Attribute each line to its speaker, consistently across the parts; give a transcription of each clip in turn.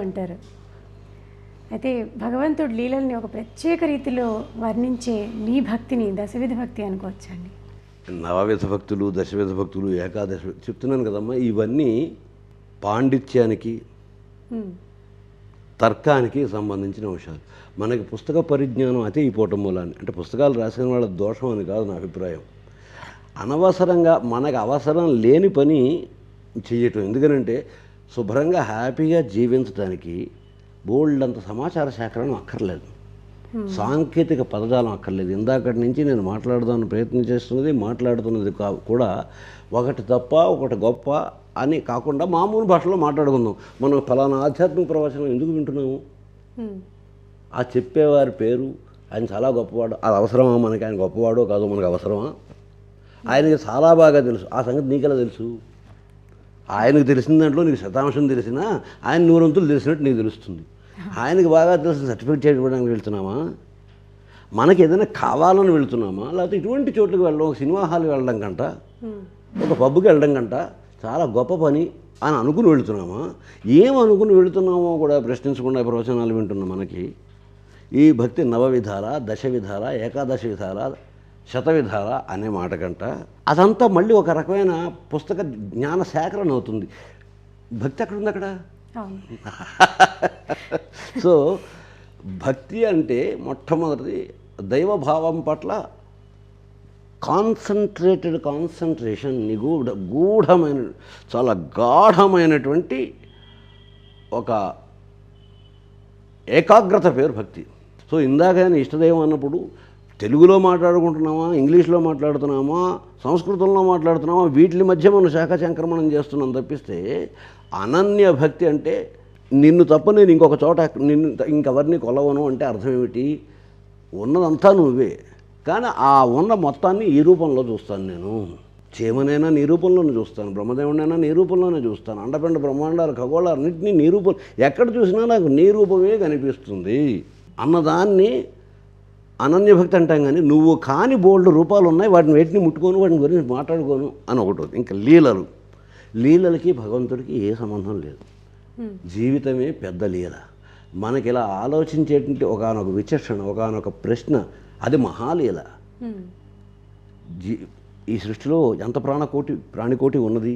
Speaker 1: ఉంటారు. అయితే భగవంతుడు లీలల్ని ఒక ప్రత్యేక రీతిలో వర్ణించే మీ భక్తిని దశవిధ భక్తి అనుకోవచ్చండి.
Speaker 2: నవవిధ భక్తులు, దశవిధ భక్తులు, ఏకాదశి చెప్తున్నాను కదమ్మా. ఇవన్నీ పాండిత్యానికి, తర్కానికి సంబంధించిన అంశాలు. మనకి పుస్తక పరిజ్ఞానం అతి అయిపోవటం మూలాన్ని, అంటే పుస్తకాలు రాసిన వాళ్ళ దోషం అని కాదు నా అభిప్రాయం. అనవసరంగా మనకు అవసరం లేని పని చేయటం. ఎందుకనంటే శుభ్రంగా హ్యాపీగా జీవించడానికి బోల్డంత సమాచార సేకరణ అక్కర్లేదు, సాంకేతిక పదజాలం అక్కర్లేదు. ఇందాకటి నుంచి నేను మాట్లాడదామని ప్రయత్నం చేస్తున్నది, మాట్లాడుతున్నది కూడా ఒకటి తప్ప ఒకటి గొప్ప అని కాకుండా మామూలు భాషలో మాట్లాడుకుందాం. మనం ఫలానా ఆధ్యాత్మిక ప్రవచనం ఎందుకు వింటున్నాము? ఆ చెప్పేవారి పేరు, ఆయన చాలా గొప్పవాడు, అది అవసరమా మనకి? ఆయన గొప్పవాడో కాదో మనకు అవసరమా? ఆయనకి చాలా బాగా తెలుసు, ఆ సంగతి నీకెలా తెలుసు? ఆయనకు తెలిసిన దాంట్లో నీకు శతాంశం తెలిసినా ఆయన 100 వంతులు తెలిసినట్టు నీకు తెలుస్తుంది. ఆయనకి బాగా తెలిసిన సర్టిఫికేట్ చేయడానికి వెళ్తున్నామా? మనకి ఏదైనా కావాలని వెళ్తున్నామా? లేకపోతే ఇటువంటి చోట్లకి వెళ్ళడం, ఒక సినిమా హాల్కి వెళ్ళడం కంట, ఒక పబ్కి వెళ్ళడం కంట చాలా గొప్ప పని అని అనుకుని వెళుతున్నామా? ఏం అనుకుని వెళుతున్నామో కూడా ప్రశ్నించకుండా ప్రవచనాలు వింటున్నాం. మనకి ఈ భక్తి నవవిధాల, దశ విధాల, ఏకాదశి విధాల, శతవిధాల అనే మాట కంట అదంతా మళ్ళీ ఒక రకమైన పుస్తక జ్ఞాన సేకరణ అవుతుంది. భక్తి అక్కడ ఉంది అక్కడ. సో భక్తి అంటే మొట్టమొదటిది దైవభావం పట్ల కాన్సన్ట్రేషన్, గూఢమైన, చాలా గాఢమైనటువంటి ఒక ఏకాగ్రత పేరు భక్తి. సో ఇందాక ఇష్టదైవం అన్నప్పుడు తెలుగులో మాట్లాడుకుంటున్నామా, ఇంగ్లీష్లో మాట్లాడుతున్నామా, సంస్కృతంలో మాట్లాడుతున్నామా, వీటి మధ్య మనం శాఖ సంక్రమణం చేస్తున్నాం తప్పిస్తే అనన్య భక్తి అంటే నిన్ను తప్ప నేను ఇంకొక చోట ఇంకెవరిని కొలవను అంటే అర్థం ఏమిటి? ఉన్నదంతా నువ్వే, కానీ ఆ ఉన్న మొత్తాన్ని ఈ రూపంలో చూస్తాను. నేను చీమనైనా నీ రూపంలోనే చూస్తాను, బ్రహ్మదేవుడైనా నీ రూపంలోనే చూస్తాను, అండపిండ బ్రహ్మాండాలు ఖగోళాలు అన్నింటినీ నీ రూపం, ఎక్కడ చూసినా నాకు నీ రూపమే కనిపిస్తుంది అన్నదాన్ని అనన్యభక్తి అంటాం. కానీ నువ్వు కాని బోల్డ్ రూపాలు ఉన్నాయి, వాటిని వేటిని ముట్టుకోను, వాటిని గురించి మాట్లాడుకోను అని ఒకటి. ఇంకా లీలలకి భగవంతుడికి ఏ సంబంధం లేదు. జీవితమే పెద్ద లీల. మనకి ఇలా ఆలోచించేటువంటి ఒకనొక విచక్షణ, ఒకనొక ప్రశ్న, అది మహాలీల. ఈ సృష్టిలో ఎంత ప్రాణికోటి ఉన్నది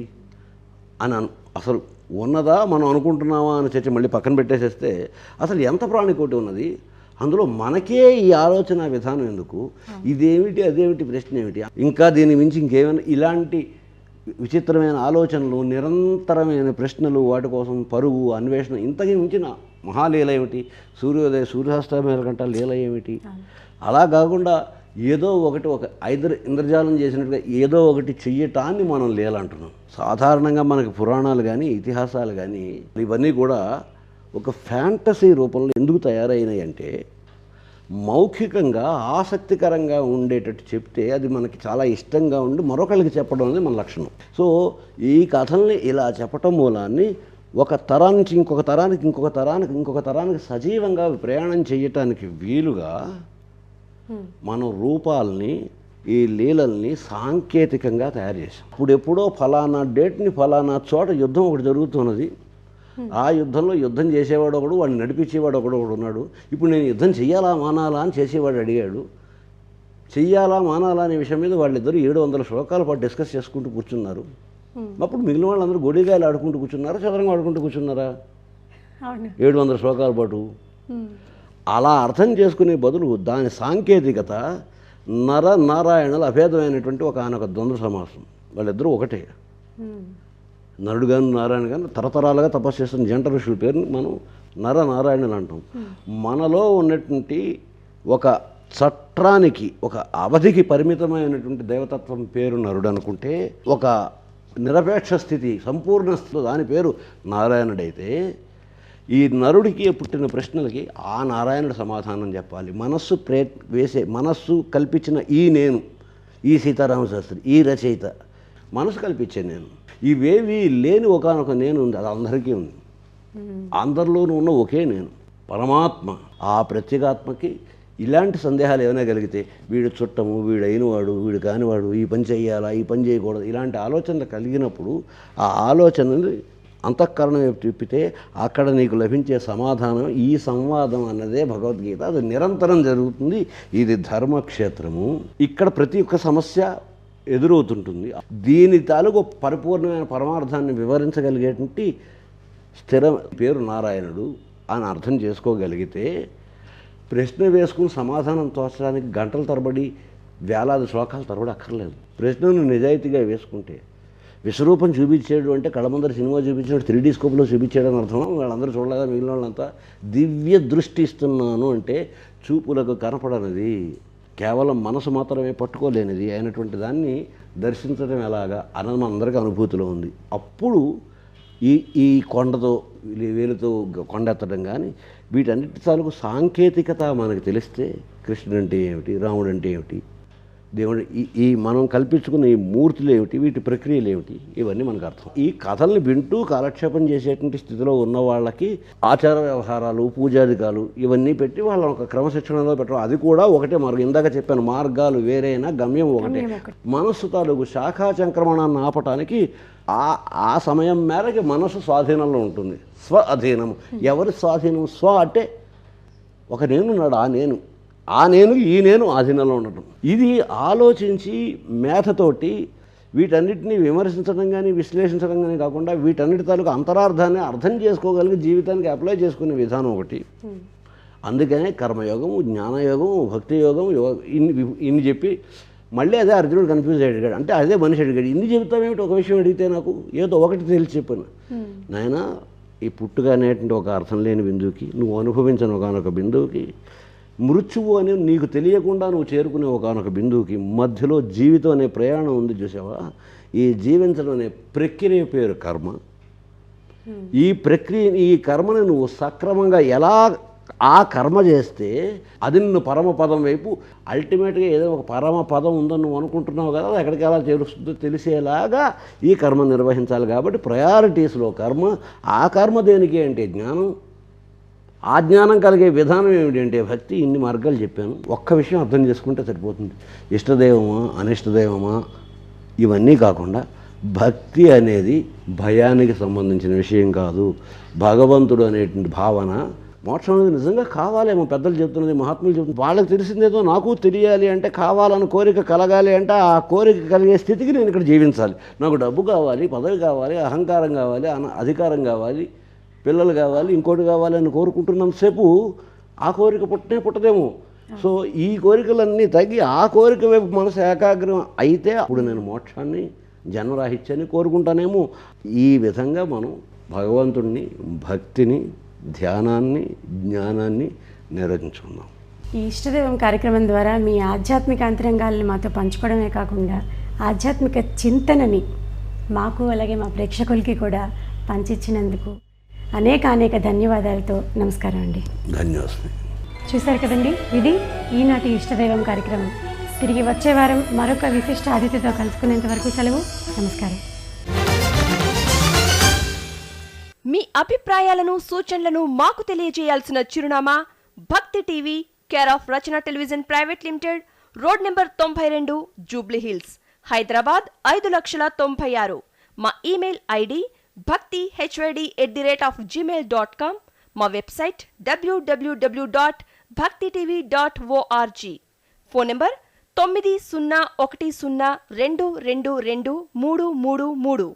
Speaker 2: అని అసలు ఉన్నదా మనం అనుకుంటున్నావా అని చర్చ మళ్ళీ పక్కన పెట్టేసేస్తే అసలు ఎంత ప్రాణికోటి ఉన్నది, అందులో మనకే ఈ ఆలోచన విధానం ఎందుకు, ఇదేమిటి అదేమిటి ప్రశ్న ఏమిటి, ఇంకా దీని మించి ఇంకేమైనా ఇలాంటి విచిత్రమైన ఆలోచనలు, నిరంతరమైన ప్రశ్నలు, వాటి కోసం పరుగు అన్వేషణ, ఇంతకీ మించిన మహాలీల ఏమిటి? సూర్యాస్తమయాల కంటే లీల ఏమిటి? అలా కాకుండా ఏదో ఒకటి ఒక ఇంద్రజాలం చేసినట్టుగా ఏదో ఒకటి చెయ్యటాన్ని మనం లీల అంటున్నాం. సాధారణంగా మనకి పురాణాలు కానీ ఇతిహాసాలు కానీ ఇవన్నీ కూడా ఒక ఫ్యాంటసీ రూపంలో ఎందుకు తయారైనాయి అంటే మౌఖికంగా ఆసక్తికరంగా ఉండేటట్టు చెప్తే అది మనకి చాలా ఇష్టంగా ఉండి మరొకరికి చెప్పడం అనేది మన లక్షణం. సో ఈ కథల్ని ఇలా చెప్పటం మూలాన్ని ఒక తరం నుంచి ఇంకొక తరానికి సజీవంగా ప్రయాణం చేయటానికి వీలుగా మనం రూపాలని, ఈ లీలల్ని సాంకేతికంగా తయారు చేసాం. ఇప్పుడు ఎప్పుడో ఫలానా డేట్ని ఫలానా చోట యుద్ధం ఒకటి జరుగుతున్నది, ఆ యుద్ధంలో యుద్ధం చేసేవాడు ఒకడు, వాడిని నడిపించేవాడు ఒకడు ఉన్నాడు. ఇప్పుడు నేను యుద్ధం చెయ్యాలా మానాలా అని చేసేవాడు అడిగాడు. చెయ్యాలా మానాలా అనే విషయం మీద వాళ్ళిద్దరూ 700 శ్లోకాల పాటు డిస్కస్ చేసుకుంటూ కూర్చున్నారు. అప్పుడు మిగిలిన వాళ్ళందరూ గొడిగాయలు ఆడుకుంటూ కూర్చున్నారా, చదరంగా ఆడుకుంటూ కూర్చున్నారా? 700 శ్లోకాల పాటు. అలా అర్థం చేసుకునే బదులు దాని సాంకేతికత నారాయణుల అభేదమైనటువంటి ఒకనొక ద్వంద్వ సమాసం. వాళ్ళిద్దరూ ఒకటే. నరుడు కానీ నారాయణ కానీ తరతరాలుగా తపస్సు చేస్తున్న జంట ఋషుల పేరుని మనం నారాయణులు అంటాం. మనలో ఉన్నటువంటి ఒక చట్రానికి, ఒక అవధికి పరిమితమైనటువంటి దేవతత్వం పేరు నరుడు అనుకుంటే, ఒక నిరపేక్ష స్థితి, సంపూర్ణ స్థితి దాని పేరు నారాయణుడైతే, ఈ నరుడికి పుట్టిన ప్రశ్నలకి ఆ నారాయణుడు సమాధానం చెప్పాలి. మనస్సు కల్పించిన ఈ నేను, ఈ సీతారామ శాస్త్రి, ఈ రచయిత, మనసు కల్పించే నేను, ఇవేవి లేని ఒకనొక నేను ఉంది, అది అందరికీ ఉంది. అందరిలోనూ ఉన్న ఒకే నేను పరమాత్మ. ఆ ప్రత్యేగాత్మకి ఇలాంటి సందేహాలు ఏమైనా కలిగితే వీడు చుట్టము, వీడు అయినవాడు, వీడు కానివాడు, ఈ పని చేయాలా, ఈ పని చేయకూడదు, ఇలాంటి ఆలోచనలు కలిగినప్పుడు ఆ ఆలోచనని అంతఃకరణం వైపు తిప్పితే అక్కడ నీకు లభించే సమాధానం ఈ సంవాదం అన్నదే భగవద్గీత. అది నిరంతరం జరుగుతుంది. ఇది ధర్మక్షేత్రము. ఇక్కడ ప్రతి ఒక్క సమస్య ఎదురవుతుంటుంది. దీని తాలూకు పరిపూర్ణమైన పరమార్థాన్ని వివరించగలిగేటువంటి స్థిర పేరు నారాయణుడు అని అర్థం చేసుకోగలిగితే ప్రశ్న వేసుకుని సమాధానం తోచడానికి గంటల తరబడి వేలాది శ్లోకాల తరబడి అక్కర్లేదు. ప్రశ్నను నిజాయితీగా వేసుకుంటే విశ్వరూపం చూపించేడు అంటే కళ్ళ ముందర సినిమా చూపించాడు 3D స్కోప్లో చూపించాడని అర్థం. వాళ్ళందరూ చూడలేదా? మిగిలిన వాళ్ళంతా దివ్య దృష్టి ఇస్తున్నాను అంటే చూపులకు కనపడనిది, కేవలం మనసు మాత్రమే పట్టుకోలేనిది అయినటువంటి దాన్ని దర్శించడం ఎలాగా అన్నది మనందరికీ అనుభూతిలో ఉంది. అప్పుడు ఈ కొండతో వేలుతో కొండెత్తడం కానీ వీటన్నిటి తాలూకు సాంకేతికత మనకు తెలిస్తే కృష్ణుడు అంటే ఏమిటి, రాముడు అంటే ఏమిటి, దేవుడు ఈ మనం కల్పించుకున్న ఈ మూర్తులు ఏమిటి, వీటి ప్రక్రియలు ఏమిటి, ఇవన్నీ మనకు అర్థం. ఈ కథల్ని వింటూ కాలక్షేపం చేసేటువంటి స్థితిలో ఉన్న వాళ్ళకి ఆచార వ్యవహారాలు, పూజాదికాలు ఇవన్నీ పెట్టి వాళ్ళ ఒక క్రమశిక్షణలో పెట్టడం. అది కూడా ఒకటే మార్గం. ఇందాక చెప్పాను, మార్గాలు వేరైనా గమ్యం ఒకటే. మనస్సు తాలూకు శాఖా చంక్రమణాన్ని ఆపటానికి ఆ సమయం మేరకి మనసు స్వాధీనంలో ఉంటుంది. స్వ అధీనము. ఎవరి స్వాధీనం? స్వ అంటే ఒక నేనున్నాడు, ఆ నేను ఈ నేను ఆధీనంలో ఉండటం. ఇది ఆలోచించి మేధతోటి వీటన్నిటిని విమర్శించడం కానీ విశ్లేషించడం కానీ కాకుండా వీటన్నిటి తాలూకు అంతరార్థాన్ని అర్థం చేసుకోగలిగి జీవితానికి అప్లై చేసుకునే విధానం ఒకటి. అందుకనే కర్మయోగము, జ్ఞానయోగము, భక్తి యోగం, ఇన్ని చెప్పి మళ్ళీ అదే అర్జునుడు కన్ఫ్యూజ్ అయ్యాడు. అంటే అదే మనిషి అడిగాడు, ఇన్ని చెబుతావేమిటి, ఒక విషయం అడిగితే నాకు ఏదో ఒకటి తెలిసి చెప్పాను. నాయన, ఈ పుట్టుక అనేటువంటి ఒక అర్థం లేని బిందువుకి, నువ్వు అనుభవించని ఒకనొక బిందువుకి, మృత్యువు అని నీకు తెలియకుండా నువ్వు చేరుకునే ఒకనొక బిందువుకి మధ్యలో జీవితం అనే ప్రయాణం ఉంది చూసావా? ఈ జీవించడం అనే ప్రక్రియ పేరు కర్మ. ఈ కర్మని నువ్వు సక్రమంగా ఎలా ఆ కర్మ చేస్తే అది నిన్ను పరమపదం వైపు, అల్టిమేట్గా ఏదో ఒక పరమపదం ఉందని నువ్వు అనుకుంటున్నావు కదా, అది ఎక్కడికి ఎలా చేరుస్తుందో తెలిసేలాగా ఈ కర్మ నిర్వహించాలి. కాబట్టి ప్రయారిటీస్లో కర్మ. ఆ కర్మ దేనికి అంటే జ్ఞానం. ఆ జ్ఞానం కలిగే విధానం ఏమిటంటే భక్తి. ఇన్ని మార్గాలు చెప్పాను. ఒక్క విషయం అర్థం చేసుకుంటే సరిపోతుంది. ఇష్టదైవమా, అనిష్టదైవమా, ఇవన్నీ కాకుండా భక్తి అనేది భయానికి సంబంధించిన విషయం కాదు. భగవంతుడు అనేటువంటి భావన, మోక్షం అనేది నిజంగా కావాలేమో. పెద్దలు చెప్తున్నది, మహాత్ములు చెప్తున్నది, వాళ్ళకి తెలిసిందేదో నాకు తెలియాలి అంటే, కావాలని కోరిక కలగాలి అంటే ఆ కోరిక కలిగే స్థితికి నేను ఇక్కడ జీవించాలి. నాకు డబ్బు కావాలి, పదవి కావాలి, అహంకారం కావాలి, అధికారం కావాలి, పిల్లలు కావాలి, ఇంకోటి కావాలి అని కోరుకుంటున్నంతసేపు ఆ కోరిక పుట్టదేమో. సో ఈ కోరికలన్నీ తగ్గి ఆ కోరిక వైపు మనసు ఏకాగ్రం అయితే అప్పుడు నేను మోక్షాన్ని, జన్మరాహిత్యాన్ని కోరుకుంటానేమో. ఈ విధంగా మనం భగవంతుడిని, భక్తిని, ధ్యానాన్ని, జ్ఞానాన్ని నిర్వహించుకుందాం.
Speaker 1: ఈ ఇష్టదైవం కార్యక్రమం ద్వారా మీ ఆధ్యాత్మిక అంతరంగాలను మాతో పంచుకోవడమే కాకుండా ఆధ్యాత్మిక చింతనని మాకు అలాగే మా ప్రేక్షకులకి కూడా పంచిచ్చినందుకు అనేక ధన్యవాదాలతో నమస్కారం అండి.
Speaker 2: ధన్యవాదాలు.
Speaker 1: చూశారు కదండి, ఇది ఈనాటి ఇష్టదైవం కార్యక్రమం. తిరిగి వచ్చే వారం మరొక విశిష్ట అతిథితో కలుసుకునేంత వరకు సెలవు. నమస్కారం.
Speaker 3: మీ అభిప్రాయాలను, సూచనలను మాకు తెలియజేయాల్సిన చిరునామా భక్తి TV, care of Rachana television private limited, road number 92, Jubilee hills, Hyderabad 5,96,000. మా ఇమెయిల్ ఐడి bhakti@gmail.com. మా వెబ్సైట్ www.bhaktitv.org. Phone number 9010222333.